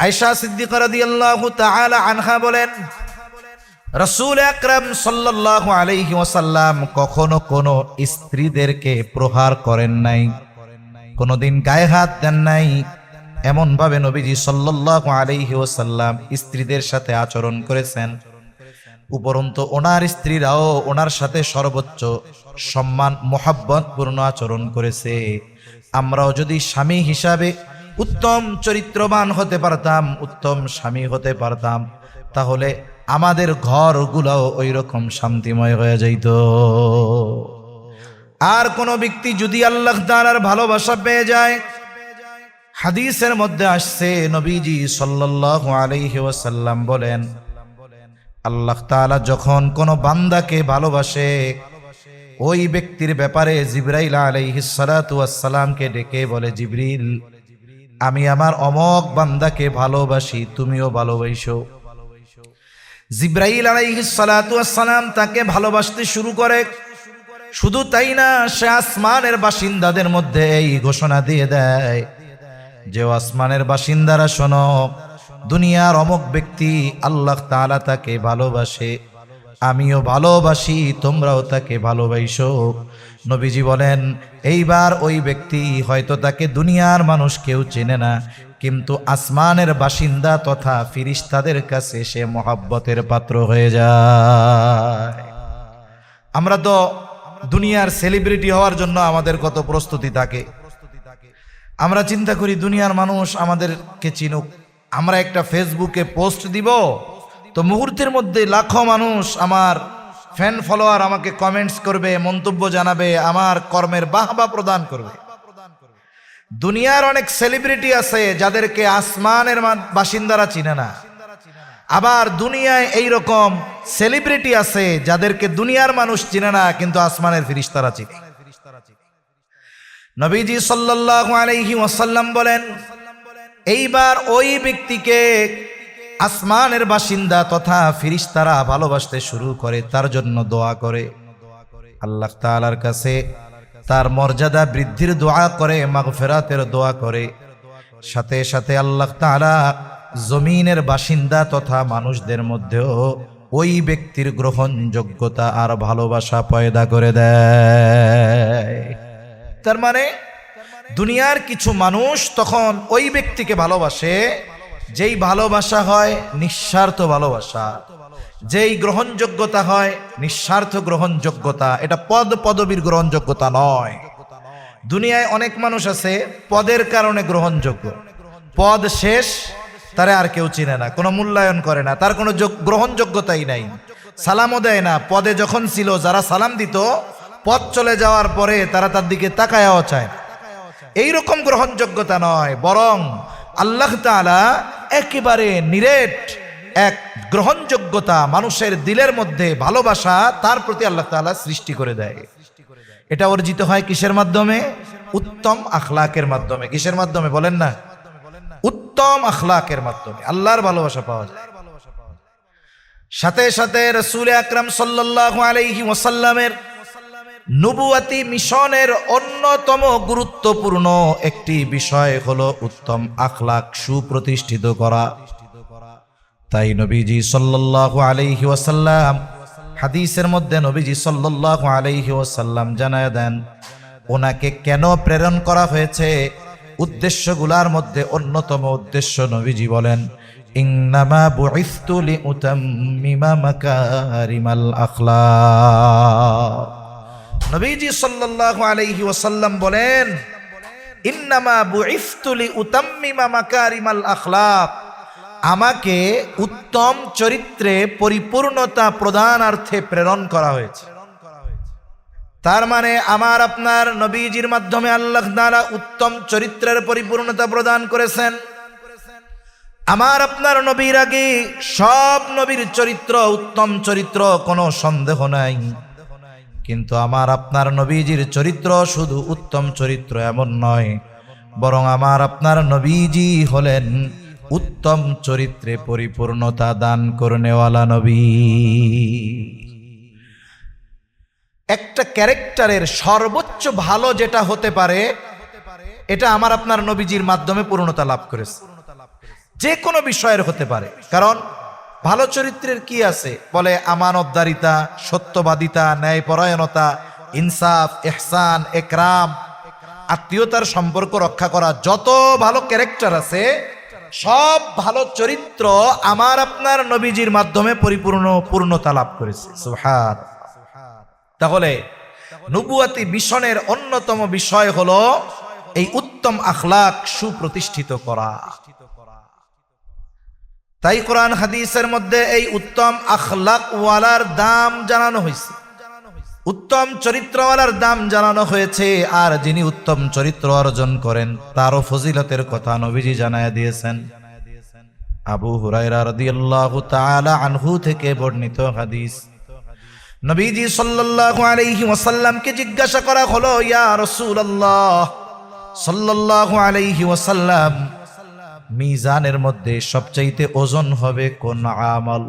আয়েশা সিদ্দিকা রাদিয়াল্লাহু তাআলা আনহা বলেন, রাসূল আকরাম সাল্লাল্লাহু আলাইহি ওয়াসাল্লাম কখনো কোনো স্ত্রীদেরকে প্রহার করেন নাই, কোনোদিন গায়ে হাত দেন নাই। এমন ভাবে নবীজি সাল্লাল্লাহু আলাইহি ওয়াসাল্লাম স্ত্রীদের সাথে আচরণ করেছেন, উপরন্তু ওনার স্ত্রীরাও ওনার সাথে সর্বোচ্চ সম্মান মোহাব্বত পূর্ণ আচরণ করেছে। আমরাও যদি স্বামী হিসাবে উত্তম চরিত্রবান হতে পারতাম, উত্তম স্বামী হতে পারতাম, তাহলে আমাদের ঘরগুলোও ওই রকম শান্তিময় হয়ে যাইত। আর কোন ব্যক্তি যদি আল্লাহ তাআলার ভালোবাসা পেয়ে যায়, হাদিসের মধ্যে আসছে নবীজি সাল্লাল্লাহু আলাইহি ওয়াসাল্লাম বলেন, আল্লাহ তাআলা যখন কোন বান্দাকে ভালোবাসে, ওই ব্যক্তির ব্যাপারে জিবরাইল আলাইহিস সালাতু ওয়াস সালামকে ডেকে বলে, জিবরিল, আমি আমার অমক বান্দাকে ভালোবাসি, তুমিও ভালোবাসো। জিবরাইল আলাইহিস সালাতু ওয়াস সালাম তাকে ভালোবাসতে শুরু করে। শুধু তাই না, সে আসমানের বাসিন্দাদের মধ্যে এই ঘোষণা দিয়ে দেয় যে আসমানের বাসিন্দারা শোনো, দুনিয়ার অমুক ব্যক্তি আল্লাহ তাআলা তাকে ভালোবাসে, আমিও ভালোবাসি, তোমরাও তাকে ভালোবাসো। নবীজি বলেন, এইবার ওই ব্যক্তি হয়তো তাকে দুনিয়ার মানুষ কেউ চেনে না, কিন্তু আসমানের বাসিন্দা তথা ফিরিস্তাদের কাছে সে মহব্বতের পাত্র হয়ে যায়। আমরা তো দুনিয়ার সেলিব্রিটি হওয়ার জন্য আমাদের কত প্রস্তুতি থাকে। আমরা চিন্তা করি দুনিয়ার মানুষ আমাদেরকে চিনুক, আমরা একটা ফেসবুকে পোস্ট দিব তো মুহূর্তের মধ্যে লাখো মানুষ আমার ফ্যান ফলোয়ার আমাকে কমেন্টস করবে, মন্তব্য জানাবে, আমার কর্মের বাহবা প্রদান করবে। দুনিয়ার অনেক সেলিব্রিটি আছে যাদেরকে আসমানের বাসিন্দারা চিনে না, আবার দুনিয়ায় এই রকম সেলিব্রিটি আছে যাদেরকে দুনিয়ার মানুষ চিনে না, কিন্তু আসমানের ফেরেশতারা চিনে। নবীজি সাল্লাল্লাহু আলাইহি ওয়াসাল্লাম বলেন, এইবার ওই ব্যক্তিকে আসমানের বাসিন্দা তথা ফেরেশতারা ভালোবাসতে শুরু করে, তার জন্য দোয়া করে, আল্লাহ তাআলার কাছে তার মর্যাদা বৃদ্ধির দোয়া করে, মাগফিরাতের দোয়া করে। সাথে সাথে আল্লাহ তাআলা জমিনের বাসিন্দা তথা মানুষদের মধ্যেও ওই ব্যক্তির গ্রহণযোগ্যতা আর ভালোবাসা পয়দা করে দেয়। তার মানে দুনিয়ার কিছু মানুষ তখন ওই ব্যক্তিকে ভালোবাসে যেই ভালোবাসা হয় নিঃস্বার্থ ভালোবাসা, যেই গ্রহণযোগ্যতা হয় নিঃস্বার্থ গ্রহণযোগ্যতা, এটা পদ পদবীর গ্রহণযোগ্যতা নয়। দুনিয়ায় অনেক মানুষ আছে পদের কারণে গ্রহণযোগ্য, পদ শেষ, তারে আর কেউ চিনে না, কোনো মূল্যায়ন করে না, তার কোনো গ্রহণযোগ্যতাই নাই, সালামও দেয় না। পদে যখন ছিল যারা সালাম দিত, পদ চলে যাওয়ার পরে তারা তার দিকে তাকায়াও চায় না। এইরকম গ্রহণযোগ্যতা নয়, বরং আল্লাহ তাআলা একেবারে নিরেট এক গ্রহণযোগ্যতা, মানুষের দিলের মধ্যে ভালোবাসা তার প্রতি আল্লাহ তাআলা সৃষ্টি করে দেয়। এটা অর্জিত হয় কিসের মাধ্যমে? উত্তম আখলাকের মাধ্যমে। কিসের মাধ্যমে বলেন না? উত্তম আখলাকের মাধ্যমে আল্লাহর ভালোবাসা পাওয়া যায়। সাথে সাথে রাসূল আকরাম সাল্লাল্লাহু আলাইহি ওয়াসাল্লামের নবুয়াতি মিশনের অন্যতম গুরুত্বপূর্ণ একটি বিষয় হলো উত্তম আখলাক সুপ্রতিষ্ঠিত করা। তাই নবীজি সাল্লাল্লাহু আলাইহি ওয়াসাল্লাম হাদিসের মধ্যে নবীজি সাল্লাল্লাহু আলাইহি ওয়াসাল্লাম জানায় দেন ওনাকে কেন প্রেরণ করা হয়েছে। উদ্দেশ্যগুলোর মধ্যে অন্যতম উদ্দেশ্য নবীজি বলেন, ইন্নামা বুইসতু লিউতাম্মিমা মাকারিমাল আখলাক। নবীজি সাল্লাল্লাহু আলাইহি ওয়াসাল্লাম বলেন, ইন্নামা বুইসতু লিউতাম্মিমা মাকারিমাল আখলাক, আমাকে উত্তম চরিত্রে পরিপূর্ণতা প্রদানার্থে প্রেরণ করা হয়েছে। তার মানে আমার আপনার নবীজির মাধ্যমে আল্লাহ তাআলা উত্তম চরিত্রের পরিপূর্ণতা প্রদান করেছেন। আমার আপনার নবীর আগে সব নবীর চরিত্র উত্তম চরিত্র, কোনো সন্দেহ নাই, কিন্তু আমার আপনার নবীজির চরিত্র শুধু উত্তম চরিত্র এমন নয়, বরং আমার আপনার নবীজি হলেন উত্তম চরিত্রে পরিপূর্ণতা দান করনেওয়ালা নবী। একটা ক্যারেক্টারের সর্বোচ্চ ভালো যেটা হতে পারে, এটা আমার আপনার নবীজির মাধ্যমে পূর্ণতা লাভ করেছে। যে কোনো বিষয়ের হতে পারে। কারণ ভালো চরিত্রের কি আছে? বলে আমানতদারিতা, সত্যবাদিতা, ন্যায়পরায়ণতা, ইনসাফ, ইহসান, একরাম, আত্মীয়তার সম্পর্ক রক্ষা করা, যত ভালো ক্যারেক্টার আছে সব ভালো চরিত্র আমার আপনার নবীজির মাধ্যমে পূর্ণতা লাভ করেছে। সুবহানাল্লাহ। তাহলে নবুয়াতি মিশনের অন্যতম বিষয় হলো এই উত্তম আখলাক সুপ্রতিষ্ঠিত করা। তাই কোরআন হাদিসের মধ্যে এই উত্তম আখলাক ওয়ালার দাম জানানো হয়েছে, উত্তম চরিত্রওয়ালার দাম জানানো হয়েছে। আর যিনি উত্তম চরিত্র অর্জন করেন তারও ফজিলতের কথা নবীজি জানায়া দিয়েছেন। আবু হুরায়রা রাদিয়াল্লাহু তাআলা আনহু থেকে বর্ণিত হাদিস, নবীজি সাল্লাল্লাহু আলাইহি ওয়াসাল্লামকে জিজ্ঞাসা করা হলো, ইয়া রাসূলুল্লাহ সাল্লাল্লাহু আলাইহি ওয়াসাল্লাম, মিজানের মধ্যে সবচাইতে ওজন হবে কোন আমল?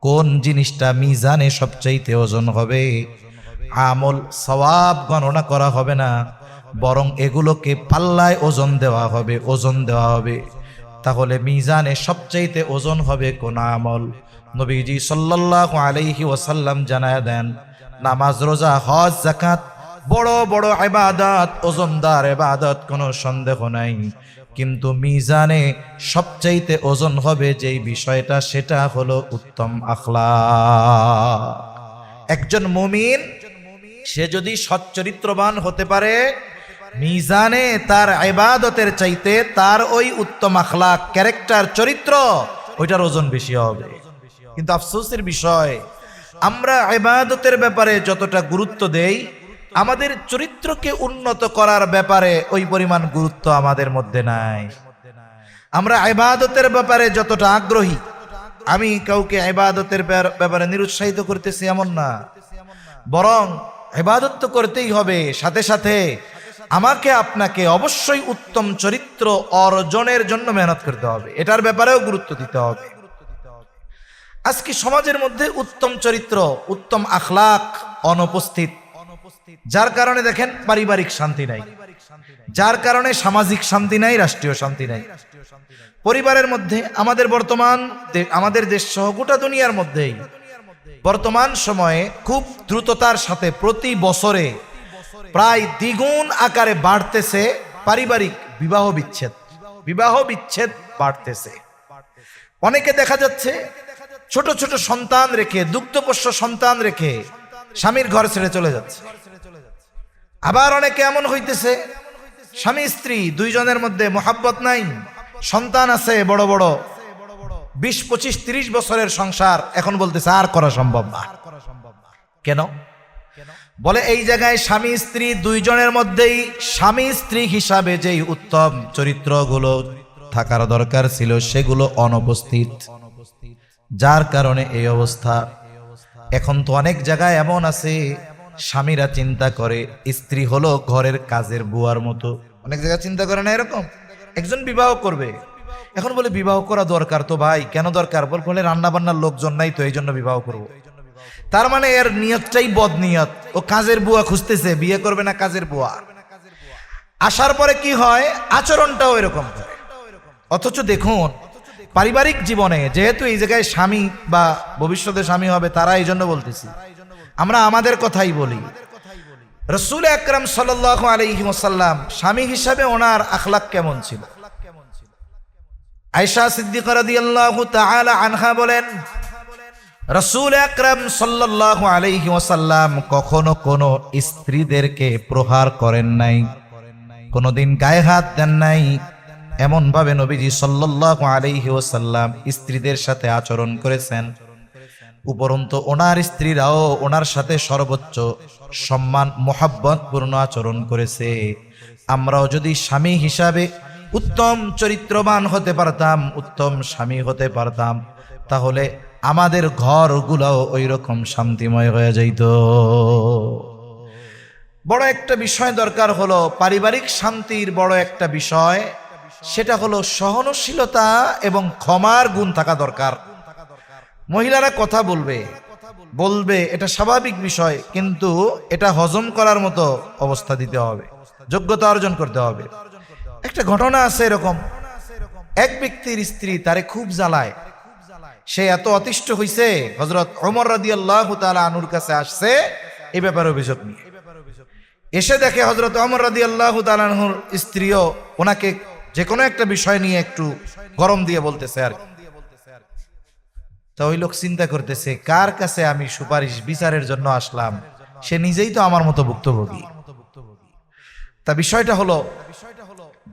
কোন জিনিসটা মিজানে সবচাইতে ওজন হবে? আমল সওয়াব গণনা করা হবে না, বরং এগুলোকে পাল্লায় ওজন দেওয়া হবে। তাহলে মিজানে সবচাইতে ওজন হবে কোন আমল? নবীজি সাল্লাল্লাহু আলাইহি ওয়াসাল্লাম জানায়া দেন, নামাজ, রোজা, হজ, যাকাত, বড় বড় ইবাদত, ওজনদার ইবাদত, কোনো সন্দেহ নাই। কিন্তু মিজানে সবচাইতে ওজন হবে যেই বিষয়টা, সেটা হলো উত্তম আখলাক। একজন মুমিন সে যদি সচ্চরিত্রবান হতে পারে, মিজানে তার ইবাদতের চাইতে তার ওই উত্তম আখলাক, ক্যারেক্টার, চরিত্র, ওইটার ওজন বেশি হবে। কিন্তু আফসোসের বিষয়, আমরা ইবাদতের ব্যাপারে যতটা গুরুত্ব দেই, আমাদের চরিত্রকে উন্নত করার ব্যাপারে ওই পরিমাণ গুরুত্ব আমাদের মধ্যে নাই। আমরা ইবাদতের ব্যাপারে যতটা আগ্রহী, আমি কাউকে ইবাদতের ব্যাপারে নিরুৎসাহিত করতেছি এমন না, বরং ইবাদত তো করতেই হবে, সাথে সাথে আমাকে আপনাকে অবশ্যই উত্তম চরিত্র অর্জনের জন্য মেহনত করতে হবে, এটার ব্যাপারেও গুরুত্ব দিতে হবে। আজকে সমাজের মধ্যে উত্তম চরিত্র, উত্তম আখলাক অনুপস্থিত, যার কারণে দেখেন পারিবারিক শান্তি নাই, যার কারণে সামাজিক শান্তি নাই, রাষ্ট্রীয় শান্তি নাই। পরিবারের মধ্যে আমাদের দেশ সহ গোটা দুনিয়ার মধ্যেই বর্তমান সময়ে খুব দ্রুততার সাথে প্রতি বছরে প্রায় দ্বিগুণ আকারে বাড়তেছে পারিবারিক বিবাহ বিচ্ছেদ বাড়তেছে। অনেকে দেখা যাচ্ছে ছোট ছোট সন্তান রেখে, দুগ্ধপোষ্য সন্তান রেখে স্বামীর ঘর ছেড়ে চলে যাচ্ছে। আবার অনেকে এমন হইতেছে, স্বামী স্ত্রী দুইজনের মধ্যে মোহাব্বত নাই, সন্তান আছে বড় বড় 20, 25, 30 বছরের সংসার, এখন বলতেছে আর করা সম্ভব না। কেন? বলে এই জায়গায় স্বামী স্ত্রী দুইজনের মধ্যেই স্বামী স্ত্রী হিসাবে যেই উত্তম চরিত্রগুলো থাকার দরকার ছিল সেগুলো অনুপস্থিত, যার কারণে এই অবস্থা। এখন তো অনেক জায়গায় এমন আছে, স্বামীরা চিন্তা করে স্ত্রী হলো ঘরের কাজের বুয়ার মতো। অনেক জায়গায় চিন্তা করে না এরকম। একজন বিবাহ করবে, এখন বলে বিবাহ করা দরকার তো ভাই। কেন দরকার? বলে রান্না বান্নার লোকজন নাই তো এই জন্য বিবাহ করব। তার মানে এর নিয়তটাই বদনিয়ত, ও কাজের বুয়া খুঁজতেছে, বিয়ে করবে না কাজের বুয়া। আসার পরে কি হয়, আচরণটাও এরকম। অথচ দেখুন পারিবারিক জীবনে, যেহেতু এই জায়গায় স্বামী বা ভবিষ্যতে স্বামী হবে তারা, এই জন্য বলতেছি, আমরা আমাদের কথাই বলি। রাসূল আকরাম সাল্লাল্লাহু আলাইহি ওয়াসাল্লাম স্বামী হিসাবে ওনার আখলাক কেমন ছিল? আয়েশা সিদ্দিকা রাদিয়াল্লাহু তাআলা আনহা বলেন, রাসূল আকরাম সাল্লাল্লাহু আলাইহি ওয়াসাল্লাম কখনো কোনো স্ত্রীদেরকে প্রহার করেন নাই, কোনোদিন গায়ে হাত দেন নাই। এমন ভাবে নবীজি সাল্লাল্লাহু আলাইহি ওয়াসাল্লাম স্ত্রীদের সাথে আচরণ করেছেন, উপরন্তু ওনার স্ত্রীরাও ওনার সাথে সর্বোচ্চ সম্মান, মোহাব্বত পূর্ণ আচরণ করেছে। আমরাও যদি স্বামী হিসাবে উত্তম চরিত্রবান হতে পারতাম, উত্তম স্বামী হতে পারতাম, তাহলে আমাদের ঘরগুলোও ওই রকম শান্তিময় হয়ে যাইত। বড় একটা বিষয় দরকার হলো পারিবারিক শান্তির, বড় একটা বিষয়, সেটা হলো সহনশীলতা এবং ক্ষমার গুণ থাকা দরকার। মহিলারা কথা বলবে এটা স্বাভাবিক বিষয়, কিন্তু এটা হজম করার মতো অবস্থা দিতে হবে, যোগ্যতা অর্জন করতে হবে। একটা ঘটনা আছে এরকম, এক ব্যক্তির স্ত্রী তারে খুব জ্বালায়, সে এত অতিষ্ঠ হইছে, হযরত ওমর রাদিয়াল্লাহু তাআলা আনহুর কাছে আসছে এই ব্যাপারে অভিযোগ নিয়ে। এসে দেখে হযরত ওমর রাদিয়াল্লাহু তাআলা আনহুর স্ত্রীও ওনাকে যে কোনো একটা বিষয় নিয়ে একটু গরম দিয়ে বলতেছে আর কি। তো ওই লোক চিন্তা করতেছে, কার কাছে আমি সুপারিশ বিচারের জন্য আসলাম, সে নিজেই তো আমার মতো ভুক্তভোগী। তা বিষয়টা হলো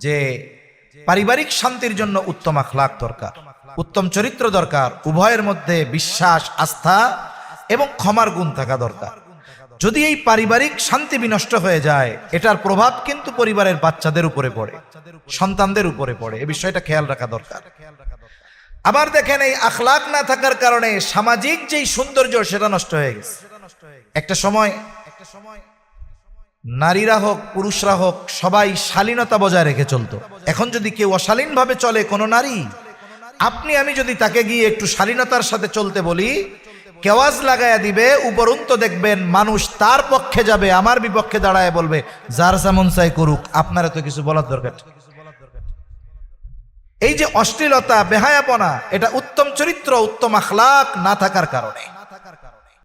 যে পারিবারিক শান্তির জন্য উত্তম আখলাক দরকার, উত্তম চরিত্র দরকার, উভয়ের মধ্যে বিশ্বাস, আস্থা এবং ক্ষমার গুণ থাকা দরকার। যদি এই পারিবারিক শান্তি বিনষ্ট হয়ে যায়, এটার প্রভাব কিন্তু পরিবারের বাচ্চাদের উপরে পড়ে, সন্তানদের উপরে পড়ে। এই বিষয়টা খেয়াল রাখা দরকার। আবার দেখেন, এই আখলাক না থাকার কারণে সামাজিক যেই সৌন্দর্য সেটা নষ্ট হয়ে গেছে। একটা সময় নারীরা হোক পুরুষরা হোক সবাই শালীনতা বজায় রেখে চলতো। এখন যদি কেউ অশালীন ভাবে চলে, কোনো নারী, আপনি আমি যদি তাকে গিয়ে একটু শালীনতার সাথে চলতে বলি, কেওয়াজ লাগায়া দিবে, উপরন্তু দেখবেন মানুষ তার পক্ষে যাবে, আমার বিপক্ষে দাঁড়ায় বলবে যার যেমন চাই করুক, আপনারা তো কিছু বলার দরকার। এই যে অশ্লীলতা, বেহায়াপনা, এটা উত্তম চরিত্র, উত্তম আখলাক না থাকার কারণে।